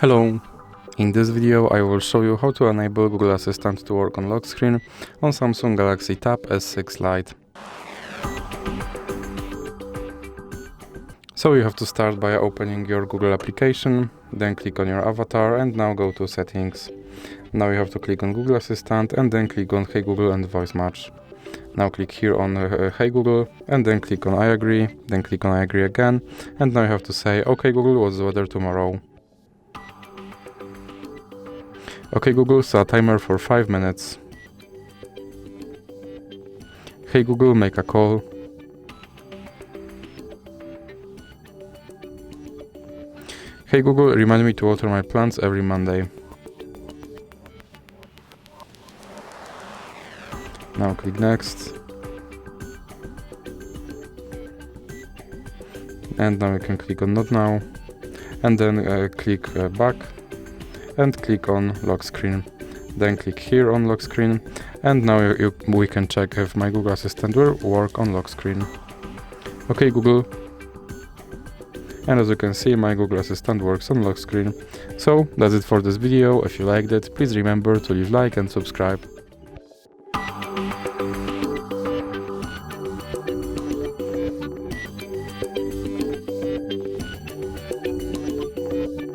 Hello! In this video I will show you how to enable Google Assistant to work on lock screen on Samsung Galaxy Tab S6 Lite. So you have to start by opening your Google application, then click on your avatar and now go to settings. Now you have to click on Google Assistant and then click on Hey Google and Voice Match. Now click here on Hey Google and then click on I agree, then click on I agree again, and now you have to say OK Google, what's the weather tomorrow? OK Google, set a timer for 5 minutes. Hey Google, make a call. Hey Google, remind me to water my plants every Monday. Now click next. And now you can click on not now. And then click back. And click on lock screen. Then click here on lock screen. And now we can check if my Google Assistant will work on lock screen. OK Google. And as you can see, my Google Assistant works on lock screen. So that's it for this video. If you liked it, please remember to leave a like and subscribe.